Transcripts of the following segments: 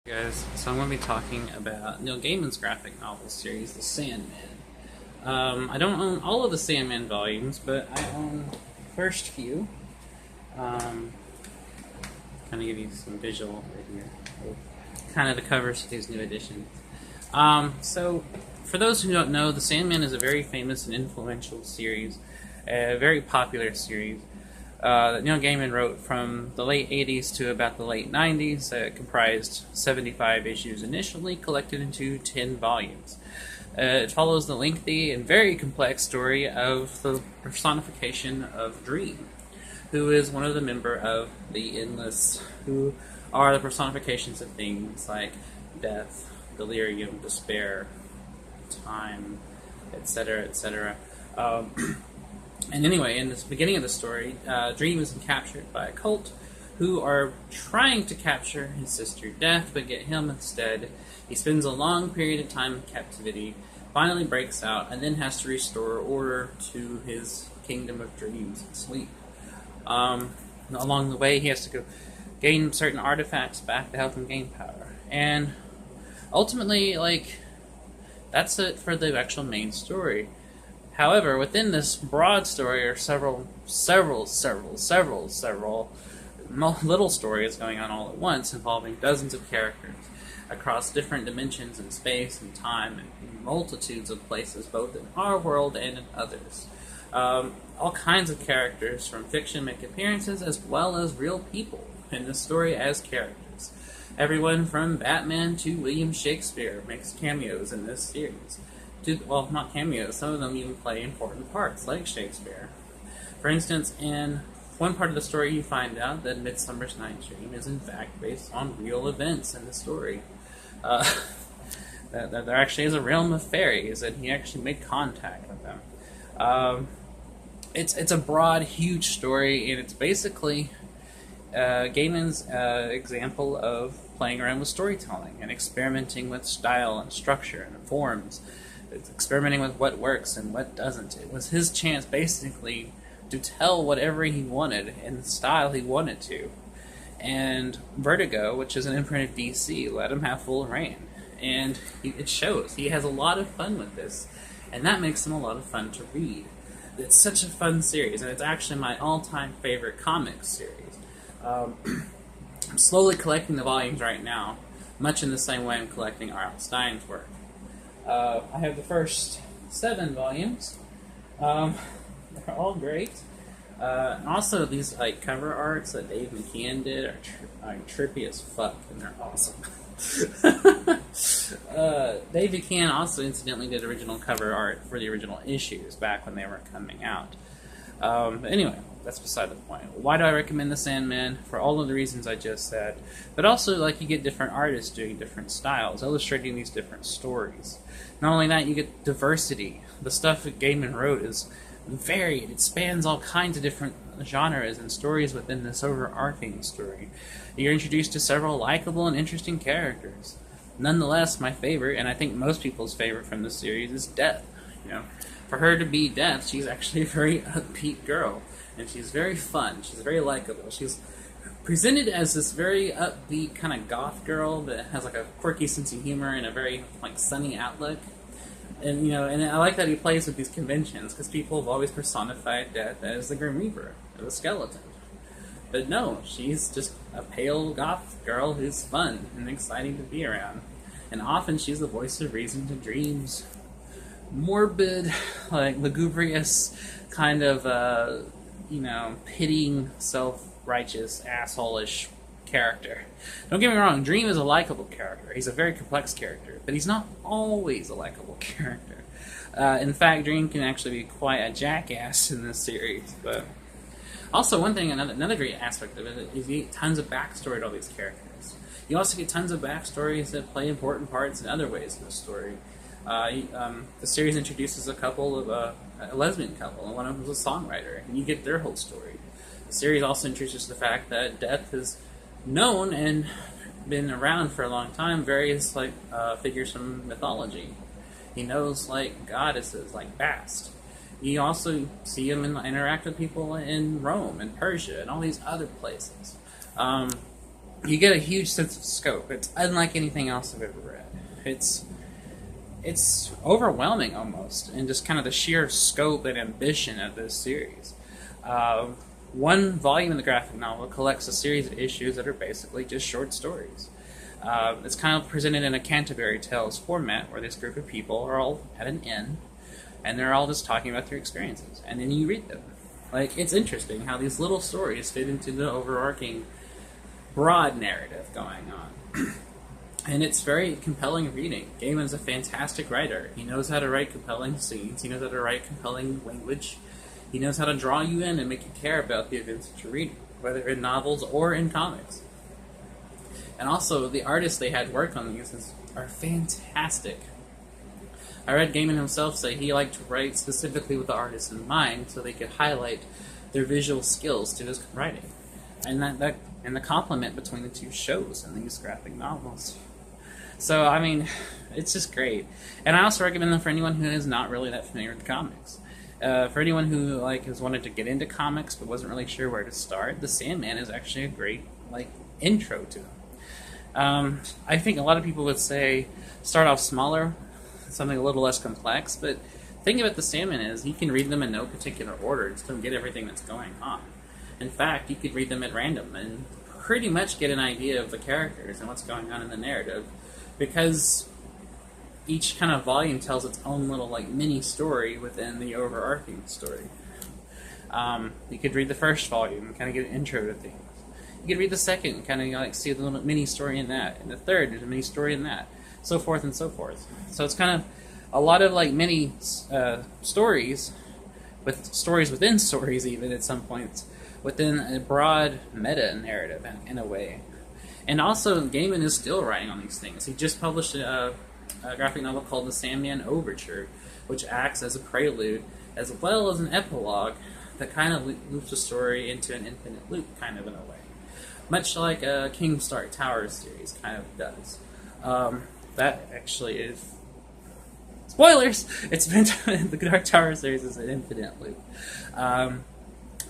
Guys, so I'm going to be talking about Neil Gaiman's graphic novel series, The Sandman. I don't own all of the Sandman volumes, but I own the first few. Kind of give you some visual right here. Kind of the covers for these new editions. So, for those who don't know, The Sandman is a very famous and influential series, a very popular series that Neil Gaiman wrote from the late 80s to about the late 90s. It comprised 75 issues initially, collected into 10 volumes. It follows the lengthy and very complex story of the personification of Dream, who is one of the members of the Endless, who are the personifications of things like death, delirium, despair, time, etc., etc. And anyway, in the beginning of the story, Dream is captured by a cult who are trying to capture his sister Death, but get him instead. He spends a long period of time in captivity, finally breaks out, and then has to restore order to his kingdom of dreams and sleep. Along the way, he has to go gain certain artifacts back to help him gain power. And ultimately, that's it for the actual main story. However, within this broad story are several little stories going on all at once, involving dozens of characters across different dimensions in space and time and multitudes of places, both in our world and in others. All kinds of characters from fiction make appearances, as well as real people in the story as characters. Everyone from Batman to William Shakespeare makes cameos in this series. Well, not cameos, some of them even play important parts, like Shakespeare. For instance, in one part of the story you find out that Midsummer's Night's Dream is in fact based on real events in the story. That there actually is a realm of fairies, and he actually made contact with them. It's a broad, huge story, and it's basically Gaiman's example of playing around with storytelling and experimenting with style and structure and forms. It's experimenting with what works and what doesn't. It was his chance, basically, to tell whatever he wanted in the style he wanted to. And Vertigo, which is an imprint of DC, let him have full reign. And it shows. He has a lot of fun with this. And that makes him a lot of fun to read. It's such a fun series, and it's actually my all-time favorite comics series. I'm slowly collecting the volumes right now, much in the same way I'm collecting R.L. Stine's work. I have the first 7 volumes. They're all great. And also, these cover arts that Dave McKean did are trippy as fuck, and they're awesome. Dave McKean also incidentally did original cover art for the original issues back when they were coming out. But anyway, that's beside the point. Why do I recommend The Sandman? For all of the reasons I just said. But also, you get different artists doing different styles, illustrating these different stories. Not only that, you get diversity. The stuff that Gaiman wrote is varied. It spans all kinds of different genres and stories within this overarching story. You're introduced to several likable and interesting characters. Nonetheless, my favorite, and I think most people's favorite from the series, is Death. For her to be Death, she's actually a very upbeat girl, and she's very fun. She's very likable. She's presented as this very upbeat kind of goth girl that has a quirky sense of humor and a very sunny outlook. And and I like that he plays with these conventions, because people have always personified Death as the Grim Reaper, or the skeleton. But no, she's just a pale goth girl who's fun and exciting to be around. And often she's the voice of reason to Dream's morbid, lugubrious, kind of, pitying, self-righteous, asshole-ish character. Don't get me wrong, Dream is a likable character. He's a very complex character, but he's not always a likable character. In fact, Dream can actually be quite a jackass in this series. But also, one thing, another great aspect of it is you get tons of backstory to all these characters. You also get tons of backstories that play important parts in other ways in the story. The series introduces a couple of a lesbian couple, and one of them was a songwriter, and you get their whole story. The series also introduces the fact that Death is known and been around for a long time, various figures from mythology. He knows goddesses like Bast. You also see him interact with people in Rome and Persia and all these other places. you get a huge sense of scope. It's unlike anything else I've ever read. It's overwhelming almost, and just kind of the sheer scope and ambition of this series. One volume of the graphic novel collects a series of issues that are basically just short stories. It's kind of presented in a Canterbury Tales format, where this group of people are all at an inn, and they're all just talking about their experiences, and then you read them. Like, it's interesting how these little stories fit into the overarching broad narrative going on. And it's very compelling reading. Gaiman's a fantastic writer. He knows how to write compelling scenes. He knows how to write compelling language. He knows how to draw you in and make you care about the events that you're reading, whether in novels or in comics. And also, the artists they had work on these are fantastic. I read Gaiman himself say he liked to write specifically with the artists in mind, so they could highlight their visual skills to his writing. And and the complement between the two shows in these graphic novels. So, I mean, it's just great. And I also recommend them for anyone who is not really that familiar with comics. For anyone who has wanted to get into comics but wasn't really sure where to start, The Sandman is actually a great intro to them. I think a lot of people would say start off smaller, something a little less complex, but the thing about The Sandman is you can read them in no particular order just to get everything that's going on. In fact, you could read them at random and pretty much get an idea of the characters and what's going on in the narrative, because each kind of volume tells its own little mini story within the overarching story. You could read the first volume and kind of get an intro to things. You could read the second and kind of see the little mini story in that, and the third there's a mini story in that, so forth and so forth. So it's kind of a lot of mini stories, with stories within stories even at some points, within a broad meta narrative in a way. And also, Gaiman is still writing on these things. He just published a graphic novel called The Sandman Overture, which acts as a prelude as well as an epilogue that kind of loops the story into an infinite loop, kind of in a way. Much like a King Stark Towers series kind of does. That actually is... Spoilers! It's been... the Dark Tower series is an infinite loop.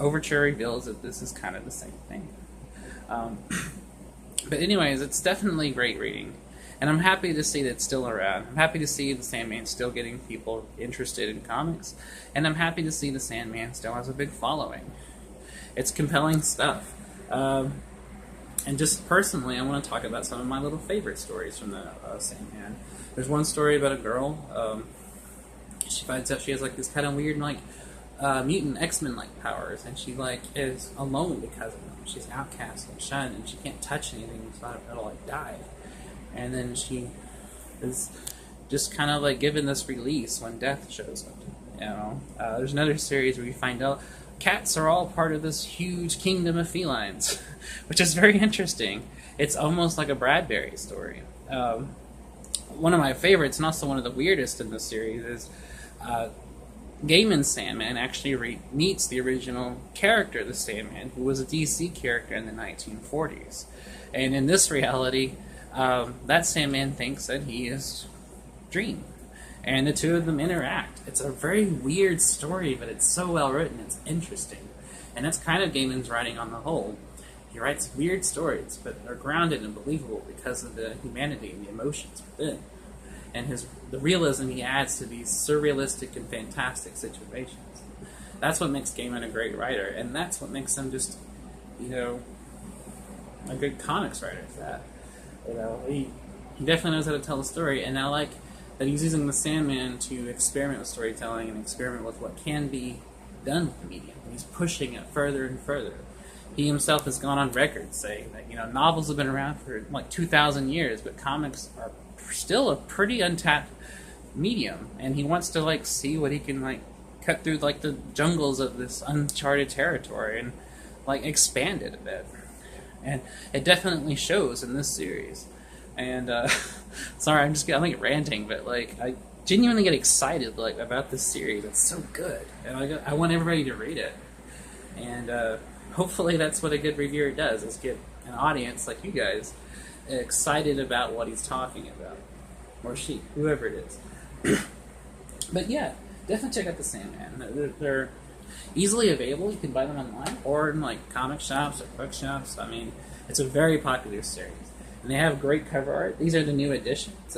Overture reveals that this is kind of the same thing. But anyways, it's definitely great reading. And I'm happy to see that it's still around. I'm happy to see The Sandman still getting people interested in comics. And I'm happy to see The Sandman still has a big following. It's compelling stuff. And just personally, I want to talk about some of my little favorite stories from the Sandman. There's one story about a girl. She finds out she has this kind of weird mutant X-Men powers, and she is alone because of them. She's outcast and shunned, and she can't touch anything, so it'll die. And then she is just kind of given this release when death shows up. There's another series where you find out cats are all part of this huge kingdom of felines, which is very interesting. It's almost like a Bradbury story. One of my favorites, and also one of the weirdest in the series, is Gaiman's Sandman actually meets the original character of the Sandman, who was a DC character in the 1940s. And in this reality, that Sandman thinks that he is Dream. And the two of them interact. It's a very weird story, but it's so well written, it's interesting. And that's kind of Gaiman's writing on the whole. He writes weird stories, but they're grounded and believable because of the humanity and the emotions within. And the realism he adds to these surrealistic and fantastic situations. That's what makes Gaiman a great writer, and that's what makes him just, a good comics writer. He definitely knows how to tell a story, and I like that he's using the Sandman to experiment with storytelling and experiment with what can be done with the medium. And he's pushing it further and further. He himself has gone on record saying that novels have been around for 2,000 years, but comics are still a pretty untapped medium, and he wants to see what he can cut through the jungles of this uncharted territory and expand it a bit. And it definitely shows in this series. And sorry, I'm ranting, but I genuinely get excited about this series. It's so good, and I want everybody to read it. And hopefully that's what a good reviewer does, is get an audience like you guys excited about what he's talking about, or she, whoever it is. But yeah, definitely check out the Sandman. They're easily available. You can buy them online or in comic shops or bookshops. I mean, It's a very popular series, and they have great cover art. These are the new editions.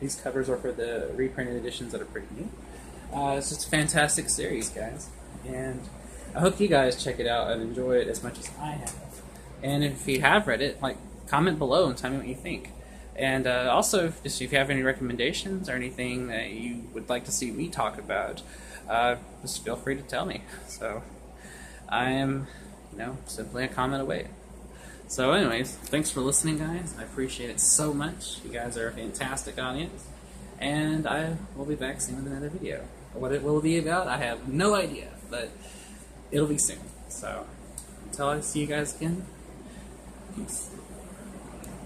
These covers are for the reprinted editions that are pretty new. It's just a fantastic series, guys, and I hope you guys check it out and enjoy it as much as I have. And if you have read it, like, comment below and tell me what you think. And also, if you have any recommendations or anything that you would like to see me talk about, just feel free to tell me. So I am, simply a comment away. So anyways, thanks for listening, guys. I appreciate it so much. You guys are a fantastic audience. And I will be back soon with another video. What it will be about, I have no idea, but it'll be soon. So until I see you guys again, peace.